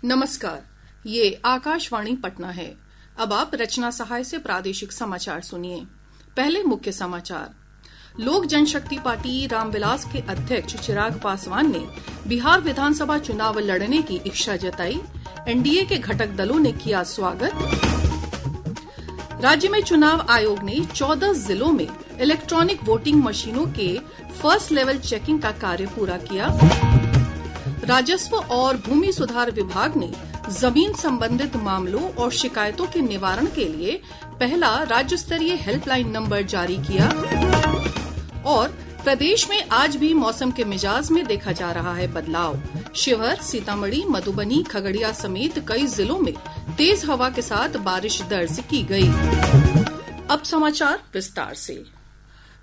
नमस्कार, ये आकाशवाणी पटना है। अब आप रचना सहाय से प्रादेशिक समाचार सुनिए। पहले मुख्य समाचार। लोक जनशक्ति पार्टी रामविलास के अध्यक्ष चिराग पासवान ने बिहार विधानसभा चुनाव लड़ने की इच्छा जताई। एनडीए के घटक दलों ने किया स्वागत। राज्य में चुनाव आयोग ने 14 जिलों में इलेक्ट्रॉनिक वोटिंग मशीनों के फर्स्ट लेवल चेकिंग का कार्य पूरा किया। राजस्व और भूमि सुधार विभाग ने जमीन संबंधित मामलों और शिकायतों के निवारण के लिए पहला राज्य स्तरीय हेल्पलाइन नंबर जारी किया। और प्रदेश में आज भी मौसम के मिजाज में देखा जा रहा है बदलाव। शिवहर, सीतामढ़ी, मधुबनी, खगड़िया समेत कई जिलों में तेज हवा के साथ बारिश दर्ज की गई। अब समाचार विस्तार से।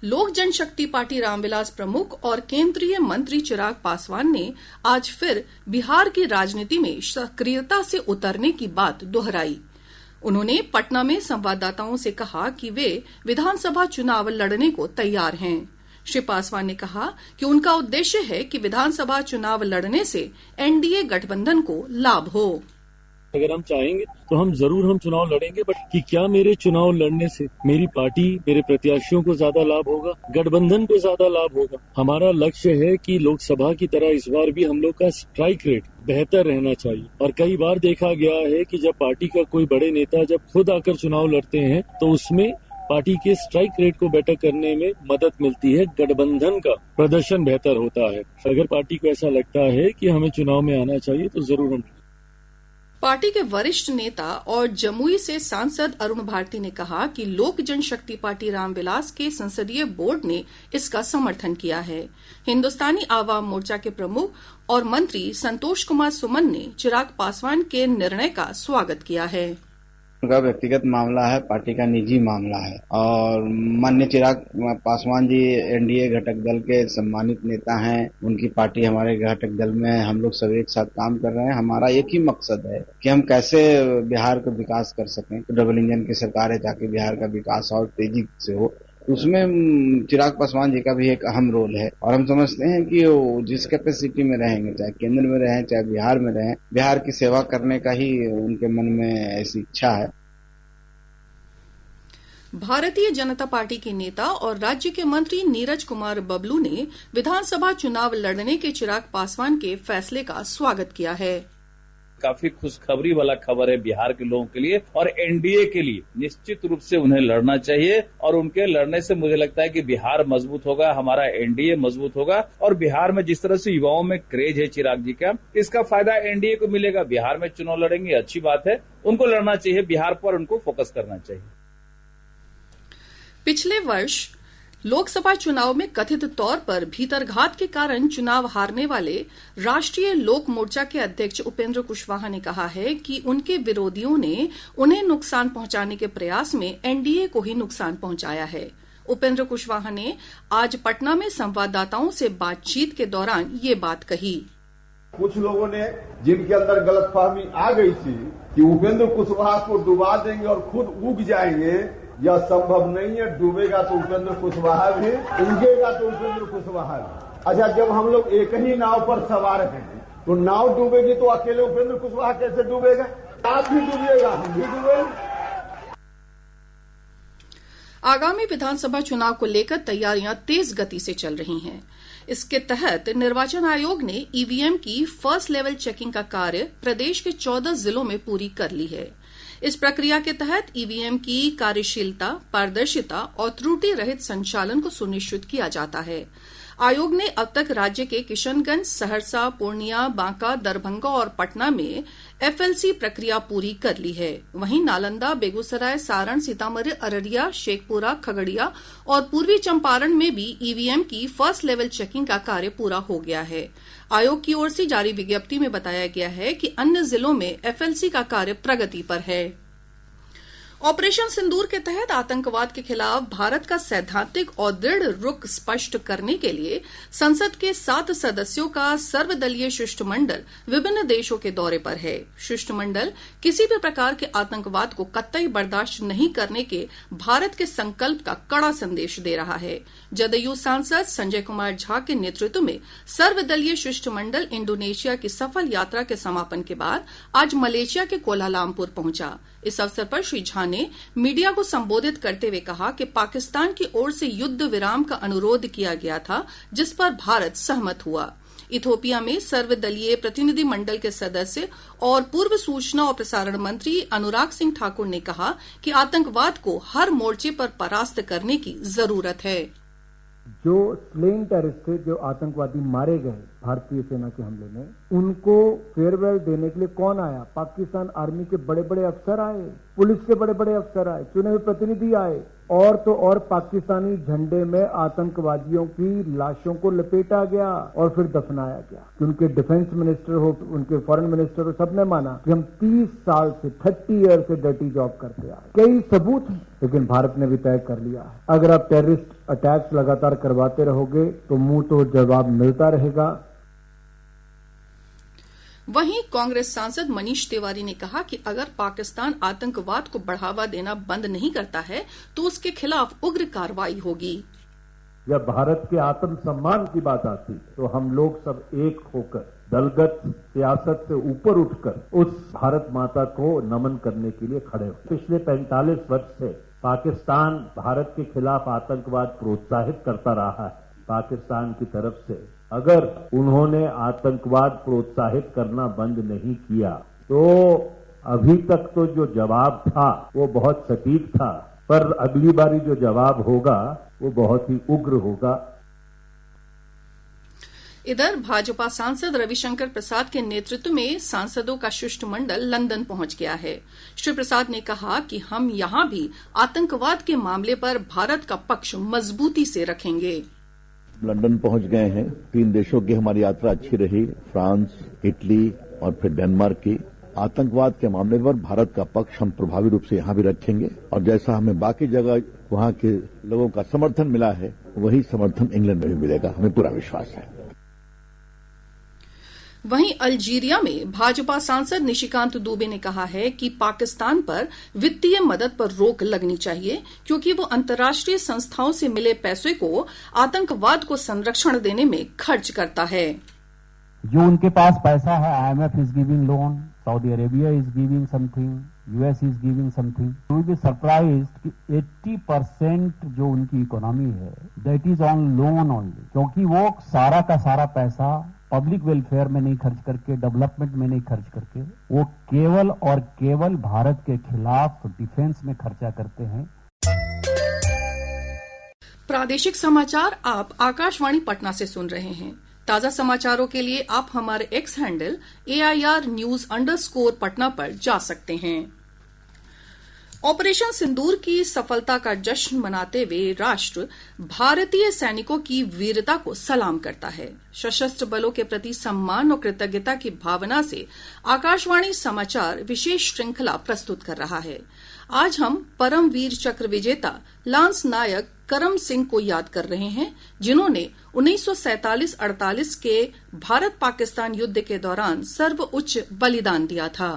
लोक जनशक्ति पार्टी रामविलास प्रमुख और केंद्रीय मंत्री चिराग पासवान ने आज फिर बिहार की राजनीति में सक्रियता से उतरने की बात दोहराई। उन्होंने पटना में संवाददाताओं से कहा कि वे विधानसभा चुनाव लड़ने को तैयार हैं। श्री पासवान ने कहा कि उनका उद्देश्य है कि विधानसभा चुनाव लड़ने से एनडीए गठबंधन को लाभ हो। अगर हम चाहेंगे तो हम जरूर चुनाव लड़ेंगे, बट कि क्या मेरे चुनाव लड़ने से मेरी पार्टी, मेरे प्रत्याशियों को ज्यादा लाभ होगा, गठबंधन को ज्यादा लाभ होगा? हमारा लक्ष्य है कि लोकसभा की तरह इस बार भी हम लोग का स्ट्राइक रेट बेहतर रहना चाहिए। और कई बार देखा गया है कि जब पार्टी का कोई बड़े नेता जब खुद आकर चुनाव लड़ते हैं तो उसमें पार्टी के स्ट्राइक रेट को बेटर करने में मदद मिलती है, गठबंधन का प्रदर्शन बेहतर होता है। अगर पार्टी को ऐसा लगता है कि हमें चुनाव में आना चाहिए तो जरूर हम। पार्टी के वरिष्ठ नेता और जमुई से सांसद अरुण भारती ने कहा कि लोक जनशक्ति पार्टी रामविलास के संसदीय बोर्ड ने इसका समर्थन किया है। हिंदुस्तानी आवाम मोर्चा के प्रमुख और मंत्री संतोष कुमार सुमन ने चिराग पासवान के निर्णय का स्वागत किया है। उनका व्यक्तिगत मामला है, पार्टी का निजी मामला है। और माननीय चिराग पासवान जी एनडीए घटक दल के सम्मानित नेता हैं। उनकी पार्टी हमारे घटक दल में है। हम लोग सब एक साथ काम कर रहे हैं। हमारा एक ही मकसद है कि हम कैसे बिहार का विकास कर सकें। तो डबल इंजन की सरकार है ताकि बिहार का विकास और तेजी से हो। उसमें चिराग पासवान जी का भी एक अहम रोल है। और हम समझते हैं कि वो जिस कैपेसिटी में रहेंगे, चाहे केंद्र में रहें चाहे बिहार में रहें, बिहार की सेवा करने का ही उनके मन में ऐसी इच्छा है। भारतीय जनता पार्टी के नेता और राज्य के मंत्री नीरज कुमार बबलू ने विधानसभा चुनाव लड़ने के चिराग पासवान के फैसले का स्वागत किया है। काफी खुशखबरी वाला खबर है बिहार के लोगों के लिए और एनडीए के लिए। निश्चित रूप से उन्हें लड़ना चाहिए और उनके लड़ने से मुझे लगता है कि बिहार मजबूत होगा, हमारा एनडीए मजबूत होगा। और बिहार में जिस तरह से युवाओं में क्रेज है चिराग जी का, इसका फायदा एनडीए को मिलेगा। बिहार में चुनाव लड़ेंगे, अच्छी बात है। उनको लड़ना चाहिए, बिहार पर उनको फोकस करना चाहिए। पिछले वर्ष लोकसभा चुनाव में कथित तौर पर भीतरघात के कारण चुनाव हारने वाले राष्ट्रीय लोक मोर्चा के अध्यक्ष उपेंद्र कुशवाहा ने कहा है कि उनके विरोधियों ने उन्हें नुकसान पहुंचाने के प्रयास में एनडीए को ही नुकसान पहुंचाया है। उपेंद्र कुशवाहा ने आज पटना में संवाददाताओं से बातचीत के दौरान ये बात कही। कुछ लोगों ने, जिनके अंदर गलतफहमी आ गई थी कि उपेंद्र कुशवाहा को डुबा देंगे और खुद उग जाएंगे, यह संभव नहीं है। डूबेगा तो उपेंद्र कुशवाहा भी, उगेगा तो उपेंद्र कुशवाहा भी। अच्छा, जब हम लोग एक ही नाव पर सवार हैं तो नाव डूबेगी तो अकेले उपेंद्र कुशवाहा कैसे डूबेगा? आप भी डूबिएगा, हम भी डूबेंगे। आगामी विधानसभा चुनाव को लेकर तैयारियां तेज गति से चल रही हैं। इसके तहत निर्वाचन आयोग ने ईवीएम की फर्स्ट लेवल चेकिंग का कार्य प्रदेश के 14 जिलों में पूरी कर ली है। इस प्रक्रिया के तहत ईवीएम की कार्यशीलता, पारदर्शिता और त्रुटि रहित संचालन को सुनिश्चित किया जाता है। आयोग ने अब तक राज्य के किशनगंज, सहरसा, पूर्णिया, बांका, दरभंगा और पटना में एफएलसी प्रक्रिया पूरी कर ली है। वहीं नालंदा, बेगूसराय, सारण, सीतामढ़ी, अररिया, शेखपुरा, खगड़िया और पूर्वी चंपारण में भी ईवीएम की फर्स्ट लेवल चेकिंग का कार्य पूरा हो गया है। आयोग की ओर से जारी विज्ञप्ति में बताया गया है कि अन्य जिलों में एफएलसी का कार्य प्रगति पर है। ऑपरेशन सिंदूर के तहत आतंकवाद के खिलाफ भारत का सैद्धांतिक और दृढ़ रुख स्पष्ट करने के लिए संसद के 7 सदस्यों का सर्वदलीय शिष्टमंडल विभिन्न देशों के दौरे पर है। शिष्टमंडल किसी भी प्रकार के आतंकवाद को कतई बर्दाश्त नहीं करने के भारत के संकल्प का कड़ा संदेश दे रहा है। जदयू सांसद संजय कुमार झा के नेतृत्व में सर्वदलीय शिष्टमंडल इंडोनेशिया की सफल यात्रा के समापन के बाद आज मलेशिया के कोलालमपुर पहुंचा। इस अवसर पर श्री झा ने मीडिया को संबोधित करते हुए कहा कि पाकिस्तान की ओर से युद्ध विराम का अनुरोध किया गया था, जिस पर भारत सहमत हुआ। इथियोपिया में सर्वदलीय प्रतिनिधि मंडल के सदस्य और पूर्व सूचना और प्रसारण मंत्री अनुराग सिंह ठाकुर ने कहा कि आतंकवाद को हर मोर्चे पर परास्त करने की जरूरत है। जो स्लेइंग टेररिस्ट थे, जो आतंकवादी मारे गए भारतीय सेना के हमले में, उनको फेयरवेल देने के लिए कौन आया? पाकिस्तान आर्मी के बड़े बड़े अफसर आए, पुलिस के बड़े बड़े अफसर आए, चुने हुए प्रतिनिधि आए, और तो और पाकिस्तानी झंडे में आतंकवादियों की लाशों को लपेटा गया और फिर दफनाया गया। उनके डिफेंस मिनिस्टर हो, उनके फॉरेन मिनिस्टर हो, सबने माना कि हम 30 साल से 30 ईयर से डर्टी जॉब करते आए। कई सबूत हैं, लेकिन भारत ने भी तय कर लिया है, अगर आप टेररिस्ट अटैक्स लगातार करवाते रहोगे तो मुंह तो जवाब मिलता रहेगा। वहीं कांग्रेस सांसद मनीष तिवारी ने कहा कि अगर पाकिस्तान आतंकवाद को बढ़ावा देना बंद नहीं करता है तो उसके खिलाफ उग्र कार्रवाई होगी। जब भारत के आत्मसम्मान की बात आती तो हम लोग सब एक होकर दलगत सियासत से ऊपर उठकर उस भारत माता को नमन करने के लिए खड़े हो। पिछले 45 वर्ष से पाकिस्तान भारत के खिलाफ आतंकवाद प्रोत्साहित करता रहा है। पाकिस्तान की तरफ से अगर उन्होंने आतंकवाद प्रोत्साहित करना बंद नहीं किया तो अभी तक तो जो जवाब था वो बहुत सटीक था, पर अगली बारी जो जवाब होगा वो बहुत ही उग्र होगा। इधर भाजपा सांसद रविशंकर प्रसाद के नेतृत्व में सांसदों का शिष्टमंडल लंदन पहुंच गया है। श्री प्रसाद ने कहा कि हम यहां भी आतंकवाद के मामले पर भारत का पक्ष मजबूती से रखेंगे। लंदन पहुंच गए हैं। 3 देशों की हमारी यात्रा अच्छी रही, फ्रांस, इटली और फिर डेनमार्क की। आतंकवाद के मामले पर भारत का पक्ष हम प्रभावी रूप से यहां भी रखेंगे और जैसा हमें बाकी जगह वहां के लोगों का समर्थन मिला है वही समर्थन इंग्लैंड में भी मिलेगा, हमें पूरा विश्वास है। वहीं अल्जीरिया में भाजपा सांसद निशिकांत दुबे ने कहा है कि पाकिस्तान पर वित्तीय मदद पर रोक लगनी चाहिए क्योंकि वो अंतर्राष्ट्रीय संस्थाओं से मिले पैसे को आतंकवाद को संरक्षण देने में खर्च करता है। जो उनके पास पैसा है, IMF is giving loan, Saudi Arabia is giving something, US is giving something. You will be surprised कि 80% जो उनकी इकोनॉमी है that is on loan only, क्योंकि वो सारा का सारा पैसा पब्लिक वेलफेयर में नहीं खर्च करके, डेवलपमेंट में नहीं खर्च करके, वो केवल और केवल भारत के खिलाफ डिफेंस में खर्चा करते हैं। प्रादेशिक समाचार आप आकाशवाणी पटना से सुन रहे हैं। ताजा समाचारों के लिए आप हमारे एक्स हैंडल AIR_News_ पर जा सकते हैं। ऑपरेशन सिंदूर की सफलता का जश्न मनाते हुए राष्ट्र भारतीय सैनिकों की वीरता को सलाम करता है। सशस्त्र बलों के प्रति सम्मान और कृतज्ञता की भावना से आकाशवाणी समाचार विशेष श्रृंखला प्रस्तुत कर रहा है। आज हम परमवीर चक्र विजेता लांस नायक करम सिंह को याद कर रहे हैं, जिन्होंने 1947-48 के भारत पाकिस्तान युद्ध के दौरान सर्वोच्च बलिदान दिया था।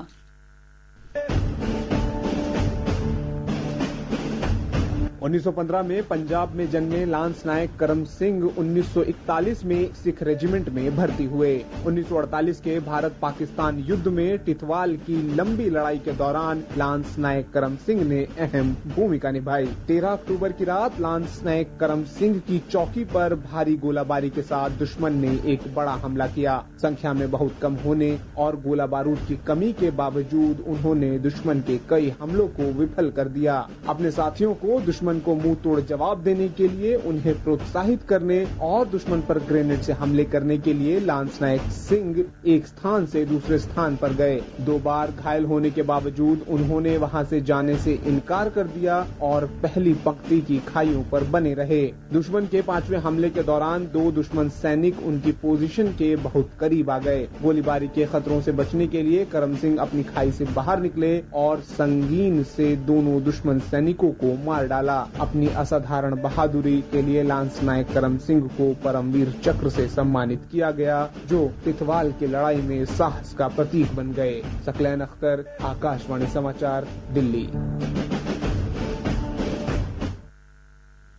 1915 में पंजाब में जन्मे लांस नायक करम सिंह 1941 में सिख रेजिमेंट में भर्ती हुए। 1948 के भारत पाकिस्तान युद्ध में टिथवाल की लंबी लड़ाई के दौरान लांस नायक करम सिंह ने अहम भूमिका निभाई। 13 अक्टूबर की रात लांस नायक करम सिंह की चौकी पर भारी गोलाबारी के साथ दुश्मन ने एक बड़ा हमला किया। संख्या में बहुत कम होने और गोला बारूद की कमी के बावजूद उन्होंने दुश्मन के कई हमलों को विफल कर दिया। अपने साथियों को दुश्मन दुश्मन को मुंह तोड़ जवाब देने के लिए, उन्हें प्रोत्साहित करने और दुश्मन पर ग्रेनेड से हमले करने के लिए लांस नायक सिंह एक स्थान से दूसरे स्थान पर गए। 2 बार घायल होने के बावजूद उन्होंने वहां से जाने से इनकार कर दिया और पहली पंक्ति की खाइयों पर बने रहे। दुश्मन के 5वें हमले के दौरान 2 दुश्मन सैनिक उनकी पोजीशन के बहुत करीब आ गए। गोलीबारी के खतरों से बचने के लिए करम सिंह अपनी खाई से बाहर निकले और संगीन से दोनों दुश्मन सैनिकों को मार डाला। अपनी असाधारण बहादुरी के लिए लांस नायक करम सिंह को परमवीर चक्र से सम्मानित किया गया, जो तितवाल की लड़ाई में साहस का प्रतीक बन गए। सकलैन अख्तर, आकाशवाणी समाचार, दिल्ली।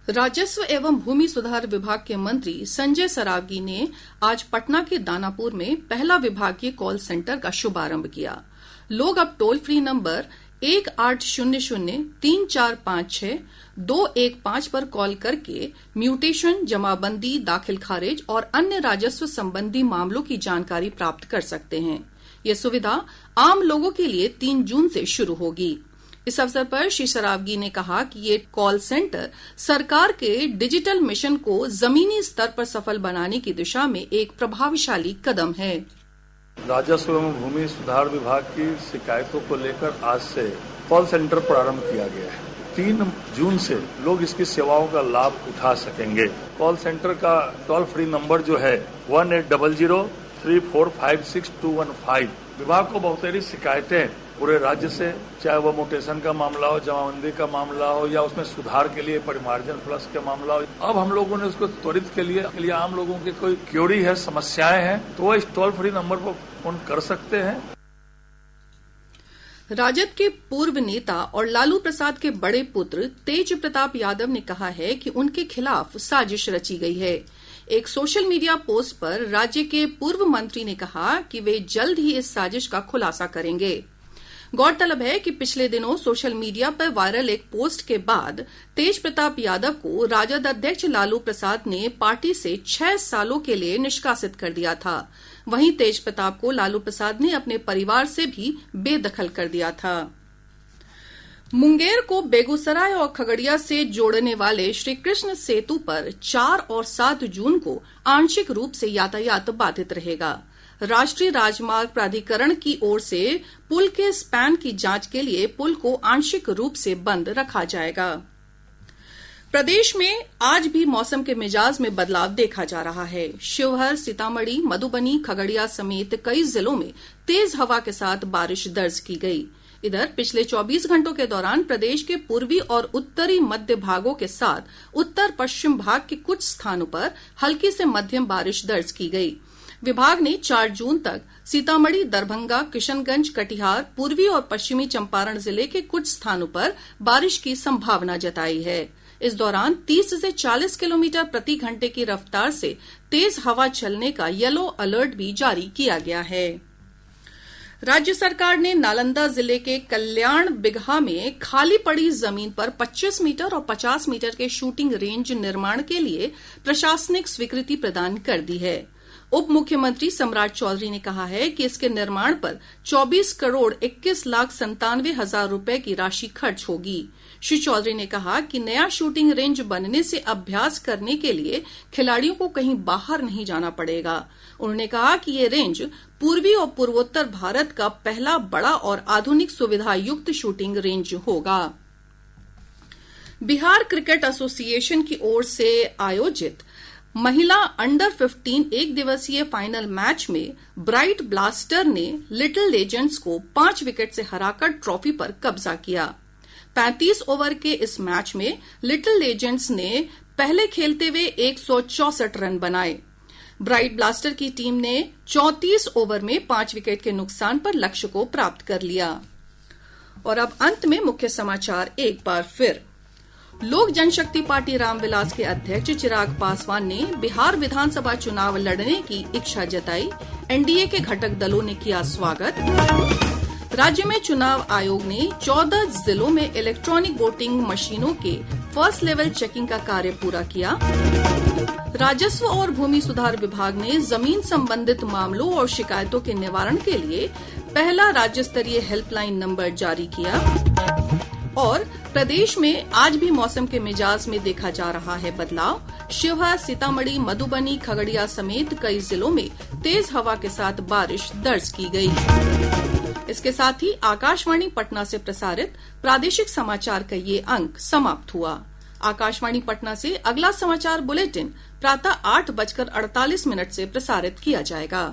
राजस्व एवं भूमि सुधार विभाग के मंत्री संजय सरावगी ने आज पटना के दानापुर में पहला विभागीय कॉल सेंटर का शुभारंभ किया। लोग अब टोल फ्री नंबर 1800-3456-215 पर कॉल करके म्यूटेशन, जमाबंदी, दाखिल खारिज और अन्य राजस्व संबंधी मामलों की जानकारी प्राप्त कर सकते हैं। यह सुविधा आम लोगों के लिए 3 जून से शुरू होगी। इस अवसर पर श्री सरावगी ने कहा कि ये कॉल सेंटर सरकार के डिजिटल मिशन को जमीनी स्तर पर सफल बनाने की दिशा में एक प्रभावशाली कदम है। राजस्व एवं भूमि सुधार विभाग की शिकायतों को लेकर आज से कॉल सेंटर प्रारंभ किया गया है। 3 जून से लोग इसकी सेवाओं का लाभ उठा सकेंगे। कॉल सेंटर का टोल फ्री नंबर जो है 1800-3456-215। विभाग को बहुतेरी शिकायतें पूरे राज्य से, चाहे वो मोटेशन का मामला हो, जमाबंदी का मामला हो या उसमें सुधार के लिए परिमार्जन प्लस का मामला हो। अब हम लोगों ने उसको त्वरित के लिए आम लोगों की कोई क्वेरी है, समस्याएं हैं, तो वो इस टोल फ्री नंबर पर फोन कर सकते हैं। राजद के पूर्व नेता और लालू प्रसाद के बड़े पुत्र तेज प्रताप यादव ने कहा है कि उनके खिलाफ साजिश रची गई है। एक सोशल मीडिया पोस्ट पर राज्य के पूर्व मंत्री ने कहा कि वे जल्द ही इस साजिश का खुलासा करेंगे। गौरतलब है कि पिछले दिनों सोशल मीडिया पर वायरल एक पोस्ट के बाद तेज प्रताप यादव को राजद अध्यक्ष लालू प्रसाद ने पार्टी से 6 सालों के लिए निष्कासित कर दिया था। वहीं तेज प्रताप को लालू प्रसाद ने अपने परिवार से भी बेदखल कर दिया था। मुंगेर को बेगूसराय और खगड़िया से जोड़ने वाले श्रीकृष्ण सेतु पर 4 और 7 जून को आंशिक रूप से यातायात बाधित रहेगा। राष्ट्रीय राजमार्ग प्राधिकरण की ओर से पुल के स्पैन की जांच के लिए पुल को आंशिक रूप से बंद रखा जाएगा। प्रदेश में आज भी मौसम के मिजाज में बदलाव देखा जा रहा है। शिवहर, सीतामढ़ी, मधुबनी, खगड़िया समेत कई जिलों में तेज हवा के साथ बारिश दर्ज की गई। इधर पिछले 24 घंटों के दौरान प्रदेश के पूर्वी और उत्तरी मध्य भागों के साथ उत्तर पश्चिम भाग के कुछ स्थानों पर हल्की से मध्यम बारिश दर्ज की गई। विभाग ने 4 जून तक सीतामढ़ी, दरभंगा, किशनगंज, कटिहार, पूर्वी और पश्चिमी चंपारण जिले के कुछ स्थानों पर बारिश की संभावना जताई है। इस दौरान 30 से 40 किलोमीटर प्रति घंटे की रफ्तार से तेज हवा चलने का येलो अलर्ट भी जारी किया गया है। राज्य सरकार ने नालंदा जिले के कल्याण बिगहा में खाली पड़ी जमीन पर 25 मीटर और 50 मीटर के शूटिंग रेंज निर्माण के लिए प्रशासनिक स्वीकृति प्रदान कर दी है। उप मुख्यमंत्री सम्राट चौधरी ने कहा है कि इसके निर्माण पर 24 करोड़ 21,97,000 रुपए की राशि खर्च होगी। श्री चौधरी ने कहा कि नया शूटिंग रेंज बनने से अभ्यास करने के लिए खिलाड़ियों को कहीं बाहर नहीं जाना पड़ेगा। उन्होंने कहा कि ये रेंज पूर्वी और पूर्वोत्तर भारत का पहला बड़ा और आधुनिक सुविधा युक्त शूटिंग रेंज होगा। बिहार क्रिकेट एसोसिएशन की ओर से आयोजित महिला अंडर 15 एक दिवसीय फाइनल मैच में ब्राइट ब्लास्टर ने लिटिल लेजेंड्स को 5 विकेट से हराकर ट्रॉफी पर कब्जा किया। 35 ओवर के इस मैच में लिटिल लेजेंड्स ने पहले खेलते हुए 164 रन बनाए। ब्राइट ब्लास्टर की टीम ने 34 ओवर में 5 विकेट के नुकसान पर लक्ष्य को प्राप्त कर लिया। और अब अंत में मुख्य समाचार एक बार फिर। लोक जनशक्ति पार्टी रामविलास के अध्यक्ष चिराग पासवान ने बिहार विधानसभा चुनाव लड़ने की इच्छा जताई। एनडीए के घटक दलों ने किया स्वागत। राज्य में चुनाव आयोग ने 14 जिलों में इलेक्ट्रॉनिक वोटिंग मशीनों के फर्स्ट लेवल चेकिंग का कार्य पूरा किया। राजस्व और भूमि सुधार विभाग ने जमीन संबंधित मामलों और शिकायतों के निवारण के लिए पहला राज्य स्तरीय हेल्पलाइन नंबर जारी किया। और प्रदेश में आज भी मौसम के मिजाज में देखा जा रहा है बदलाव। शिवहर, सीतामढ़ी, मधुबनी, खगड़िया समेत कई जिलों में तेज हवा के साथ बारिश दर्ज की गई। इसके साथ ही आकाशवाणी पटना से प्रसारित प्रादेशिक समाचार का ये अंक समाप्त हुआ। आकाशवाणी पटना से अगला समाचार बुलेटिन प्रातः 8:48 से प्रसारित किया जाएगा।